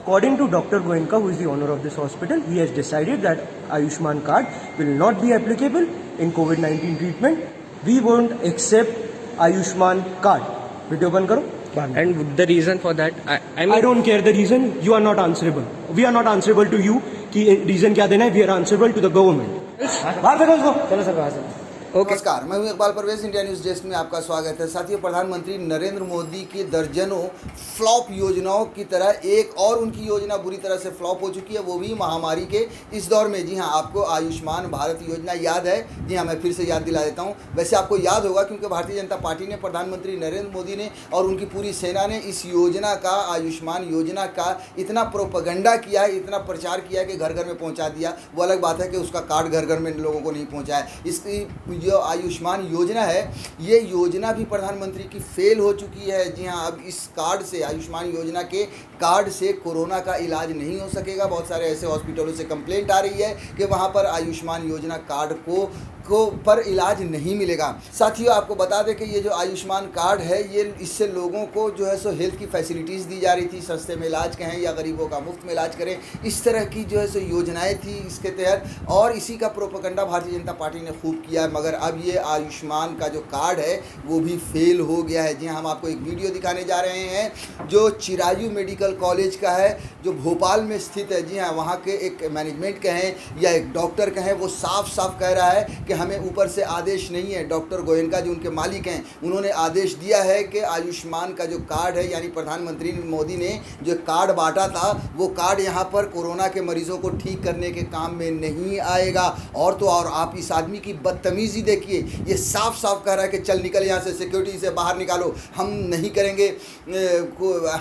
According to Dr. Goenka, who is the owner of this hospital, he has decided that Ayushman card will not be applicable in COVID-19 treatment. We won't accept Ayushman card. Video ban karo. And the reason for that, I don't care the reason. You are not answerable. We are not answerable to you. कि reason क्या देना है? We are answerable to the government. बाहर फेंको उसको. चलो sir बाहर से. नमस्कार, मैं हूं Iqbal Parvez, India news desk में आपका स्वागत है। साथियों, प्रधानमंत्री नरेंद्र मोदी की दर्जनों फ्लॉप योजनाओं की तरह एक और उनकी योजना बुरी तरह से फ्लॉप हो चुकी है, वो भी महामारी के इस दौर में। जी हां, आपको आयुष्मान भारत योजना याद है? जी हां, मैं फिर से याद दिला देता हूं। वैसे आपको याद होगा क्योंकि भारतीय जनता पार्टी ने, प्रधानमंत्री नरेंद्र मोदी ने और उनकी पूरी सेना ने इस योजना का, आयुष्मान योजना का इतना प्रोपेगेंडा किया है, इतना प्रचार किया कि घर घर में पहुँचा दिया। वो अलग बात है कि उसका कार्ड घर घर में लोगों को नहीं पहुँचा है। इसकी जो आयुष्मान योजना है, ये योजना भी प्रधानमंत्री की फेल हो चुकी है। जी हाँ, अब इस कार्ड से, आयुष्मान योजना के कार्ड से कोरोना का इलाज नहीं हो सकेगा। बहुत सारे ऐसे हॉस्पिटलों से कंप्लेंट आ रही है कि वहाँ पर आयुष्मान योजना कार्ड को पर इलाज नहीं मिलेगा। साथियों, आपको बता दें कि ये जो आयुष्मान कार्ड है, ये इससे लोगों को जो है सो हेल्थ की फैसिलिटीज़ दी जा रही थी, सस्ते में इलाज कहें या गरीबों का मुफ्त में इलाज करें, इस तरह की जो है सो योजनाएं थी इसके तहत, और इसी का प्रोपेगेंडा भारतीय जनता पार्टी ने खूब किया है। मगर अब ये आयुष्मान का जो कार्ड है वो भी फेल हो गया है। जी हाँ, हम आपको एक वीडियो दिखाने जा रहे हैं जो चिरायू मेडिकल कॉलेज का है, जो भोपाल में स्थित है। जी हाँ, वहाँ के एक मैनेजमेंट कहें या एक डॉक्टर कहें, वो साफ साफ कह रहा है कि हमें ऊपर से आदेश नहीं है। डॉक्टर गोयनका जो उनके मालिक हैं, उन्होंने आदेश दिया है कि आयुष्मान का जो कार्ड है, यानी प्रधानमंत्री मोदी ने जो कार्ड बांटा था, वो कार्ड यहाँ पर कोरोना के मरीजों को ठीक करने के काम में नहीं आएगा। और तो और आप इस आदमी की बदतमीजी देखिए, ये साफ साफ कह रहा है कि चल निकल यहाँ से, सिक्योरिटी से बाहर निकालो, हम नहीं करेंगे,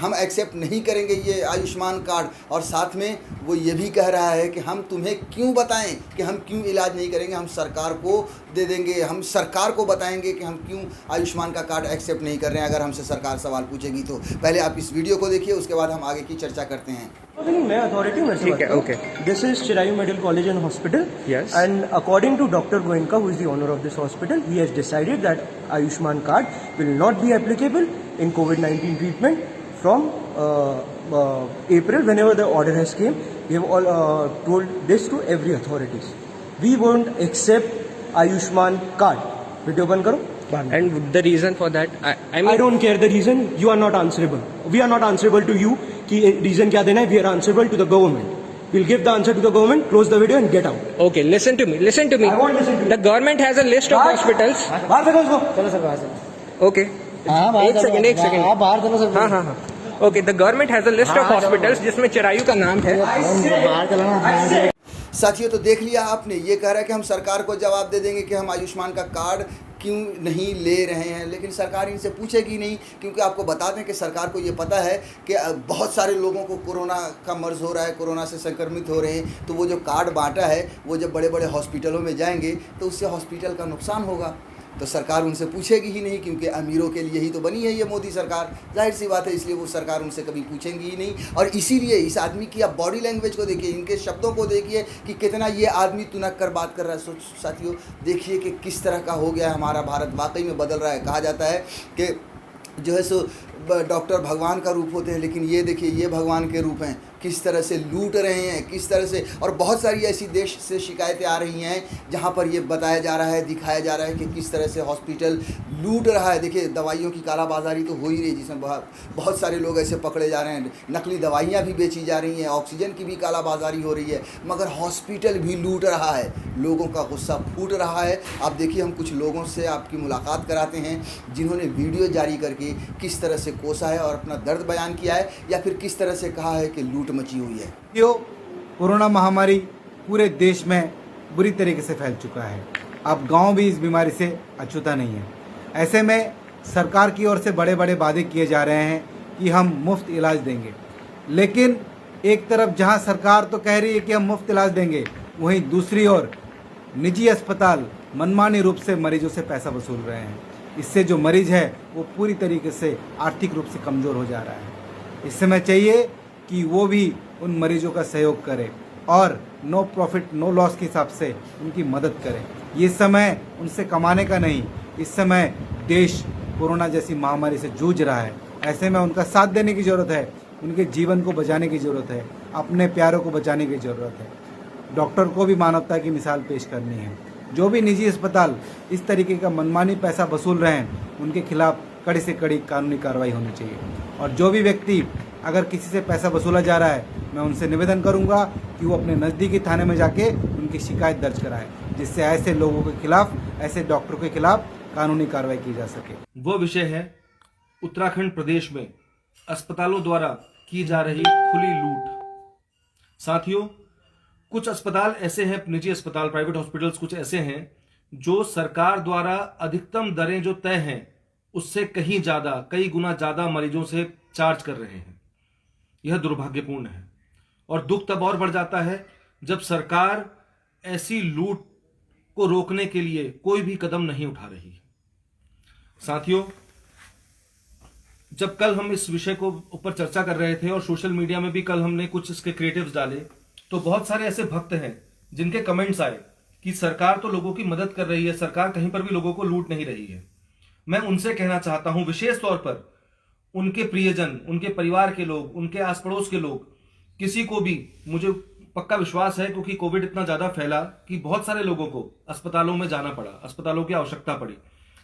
हम एक्सेप्ट नहीं करेंगे ये आयुष्मान कार्ड। और साथ में वो ये भी कह रहा है कि हम तुम्हें क्यों बताएं कि हम क्यों इलाज नहीं करेंगे, हम सरकार को दे देंगे, हम सरकार को बताएंगे कि हम क्यों आयुष्मान का कार्ड एक्सेप्ट नहीं कर रहे हैं, अगर हमसे सरकार सवाल पूछेगी तो। पहले आप इस वीडियो को देखिए, उसके बाद हम आगे की चर्चा करते हैं। मैं अथॉरिटी में ठीक है, okay. This is Chirayu medical college and hospital, Yes. and according to Dr. Goenka, who is the owner of this hospital, he has decided that Ayushman card will not be applicable in COVID-19 treatment from April, whenever the order has came. We have all told this to every authorities. We won't accept Ayushman card. Video ban karo. and the reason for that, I don't care the reason. You are not answerable. We are not answerable to you. कि reason क्या देना है? We are answerable to the government. We'll give the answer to the government. Close the video and get out. Okay, listen to me. I won't listen to you. The government has a list of hospitals. बाहर फेंको उसको. चलो sir बाहर से. Okay. एक second. आप बाहर चलो सर. हाँ. Okay, the government has a list of hospitals जिसमें चिरायू का नाम है. बाहर चलना. साथियों, तो देख लिया आपने, ये कह रहा है कि हम सरकार को जवाब दे देंगे कि हम आयुष्मान का कार्ड क्यों नहीं ले रहे हैं, लेकिन सरकार इनसे पूछेगी नहीं, क्योंकि आपको बता दें कि सरकार को ये पता है कि बहुत सारे लोगों को कोरोना का मर्ज हो रहा है, कोरोना से संक्रमित हो रहे हैं। तो वो जो कार्ड बांटा है, वो जब बड़े बड़े हॉस्पिटलों में जाएंगे तो उससे हॉस्पिटल का नुकसान होगा। तो सरकार उनसे पूछेगी ही नहीं, क्योंकि अमीरों के लिए ही तो बनी है ये मोदी सरकार, जाहिर सी बात है, इसलिए वो सरकार उनसे कभी पूछेंगी ही नहीं। और इसीलिए इस आदमी की आप बॉडी लैंग्वेज को देखिए, इनके शब्दों को देखिए कि कितना ये आदमी तुनक कर बात कर रहा है। साथियों, देखिए कि किस तरह का हो गया है हमारा भारत, वाकई में बदल रहा है। कहा जाता है कि जो है सो डॉक्टर भगवान का रूप होते हैं, लेकिन ये देखिए, ये भगवान के रूप हैं, किस तरह से लूट रहे हैं, किस तरह से। और बहुत सारी ऐसी देश से शिकायतें आ रही हैं जहाँ पर ये बताया जा रहा है, दिखाया जा रहा है कि किस तरह से हॉस्पिटल लूट रहा है। देखिए, दवाइयों की कालाबाजारी तो हो ही रही, जिसमें बहुत सारे लोग ऐसे पकड़े जा रहे हैं, नकली दवाइयाँ भी बेची जा रही हैं, ऑक्सीजन की भी कालाबाजारी हो रही है, मगर हॉस्पिटल भी लूट रहा है। लोगों का गुस्सा फूट रहा है। आप देखिए, हम कुछ लोगों से आपकी मुलाकात कराते हैं जिन्होंने वीडियो जारी करके किस तरह से कोसा है और अपना दर्द बयान किया है, या फिर किस तरह से कहा है कि लूट मची हुई है। कोरोना महामारी पूरे देश में बुरी तरीके से फैल चुका है। अब गांव भी इस बीमारी से अछूता नहीं है। ऐसे में सरकार की ओर से बड़े बड़े वादे किए जा रहे हैं कि हम मुफ्त इलाज देंगे, लेकिन एक तरफ जहां सरकार तो कह रही है कि हम मुफ्त इलाज देंगे, वहीं दूसरी ओर निजी अस्पताल मनमानी रूप से मरीजों से पैसा वसूल रहे हैं। इससे जो मरीज है वो पूरी तरीके से आर्थिक रूप से कमज़ोर हो जा रहा है। इस समय चाहिए कि वो भी उन मरीजों का सहयोग करें और नो प्रॉफिट नो लॉस के हिसाब से उनकी मदद करें। ये समय उनसे कमाने का नहीं, इस समय देश कोरोना जैसी महामारी से जूझ रहा है। ऐसे में उनका साथ देने की ज़रूरत है, उनके जीवन को बचाने की ज़रूरत है, अपने प्यारों को बचाने की ज़रूरत है। डॉक्टर को भी मानवता की मिसाल पेश करनी है। जो भी निजी अस्पताल इस तरीके का मनमानी पैसा वसूल रहे हैं, उनके खिलाफ कड़ी से कड़ी कानूनी कार्रवाई होनी चाहिए। और जो भी व्यक्ति अगर किसी से पैसा वसूला जा रहा है, मैं उनसे निवेदन करूंगा कि वो अपने नज़दीकी थाने में जाके उनकी शिकायत दर्ज कराएं, जिससे ऐसे लोगों के खिलाफ, ऐसे डॉक्टरों के खिलाफ कानूनी कार्रवाई की जा सके। वो विषय है उत्तराखंड प्रदेश में अस्पतालों द्वारा की जा रही खुली लूट। साथियों, कुछ अस्पताल ऐसे हैं, निजी अस्पताल, प्राइवेट हॉस्पिटल्स कुछ ऐसे हैं जो सरकार द्वारा अधिकतम दरें जो तय हैं उससे कहीं ज्यादा, कई गुना ज्यादा मरीजों से चार्ज कर रहे हैं। यह दुर्भाग्यपूर्ण है और दुख तब और बढ़ जाता है जब सरकार ऐसी लूट को रोकने के लिए कोई भी कदम नहीं उठा रही। साथियों, जब कल हम इस विषय को ऊपर चर्चा कर रहे थे और सोशल मीडिया में भी कल हमने कुछ इसके क्रिएटिव्स डाले, तो बहुत सारे ऐसे भक्त हैं जिनके कमेंट्स आए कि सरकार तो लोगों की मदद कर रही है, सरकार कहीं पर भी लोगों को लूट नहीं रही है। मैं उनसे कहना चाहता हूं, विशेष तौर पर उनके प्रियजन, उनके परिवार के लोग, उनके आस पड़ोस के लोग, किसी को भी, मुझे पक्का विश्वास है क्योंकि कोविड इतना ज्यादा फैला कि बहुत सारे लोगों को अस्पतालों में जाना पड़ा, अस्पतालों की आवश्यकता पड़ी।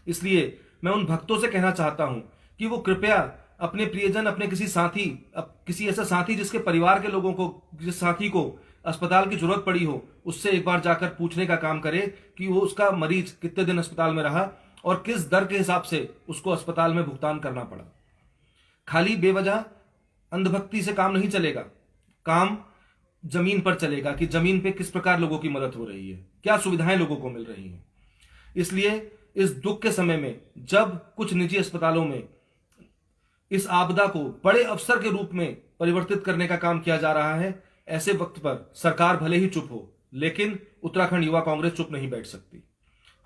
इसलिए मैं उन भक्तों से कहना चाहता हूं कि वो कृपया अपने प्रियजन, अपने किसी साथी, किसी ऐसा साथी जिसके परिवार के लोगों को, जिस साथी को अस्पताल की जरूरत पड़ी हो, उससे एक बार जाकर पूछने का काम करे कि वो, उसका मरीज कितने दिन अस्पताल में रहा और किस दर के हिसाब से उसको अस्पताल में भुगतान करना पड़ा। खाली बेवजह अंधभक्ति से काम नहीं चलेगा, काम जमीन पर चलेगा कि जमीन पे किस प्रकार लोगों की मदद हो रही है, क्या सुविधाएं लोगों को मिल रही हैं। इसलिए इस दुख के समय में जब कुछ निजी अस्पतालों में इस आपदा को बड़े अवसर के रूप में परिवर्तित करने का काम किया जा रहा है, ऐसे वक्त पर सरकार भले ही चुप हो, लेकिन उत्तराखंड युवा कांग्रेस चुप नहीं बैठ सकती।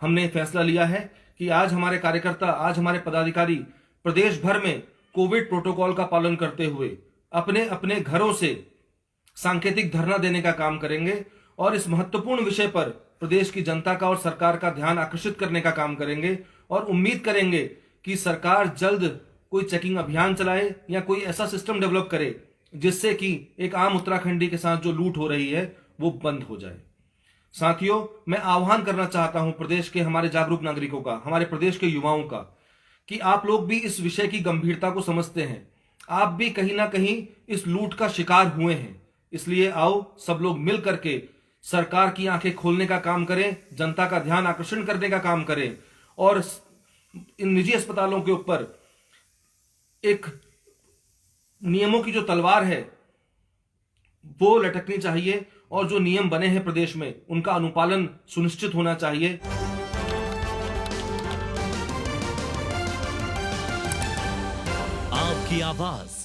हमने फैसला लिया है कि आज हमारे कार्यकर्ता, आज हमारे पदाधिकारी प्रदेश भर में कोविड प्रोटोकॉल का पालन करते हुए अपने अपने घरों से सांकेतिक धरना देने का काम करेंगे और इस महत्वपूर्ण विषय पर प्रदेश की जनता का और सरकार का ध्यान आकर्षित करने का काम करेंगे और उम्मीद करेंगे कि सरकार जल्द कोई चेकिंग अभियान चलाए या कोई ऐसा सिस्टम डेवलप करे जिससे कि एक आम उत्तराखंडी के साथ जो लूट हो रही है वो बंद हो जाए। साथियों, मैं आह्वान करना चाहता हूं प्रदेश के हमारे जागरूक नागरिकों का, हमारे प्रदेश के युवाओं का, कि आप लोग भी इस विषय की गंभीरता को समझते हैं, आप भी कहीं ना कहीं इस लूट का शिकार हुए हैं। इसलिए आओ सब लोग मिल करके सरकार की आंखें खोलने का काम करें, जनता का ध्यान आकर्षण करने का काम करें और इन निजी अस्पतालों के ऊपर एक नियमों की जो तलवार है वो लटकनी चाहिए और जो नियम बने हैं प्रदेश में उनका अनुपालन सुनिश्चित होना चाहिए। आपकी आवाज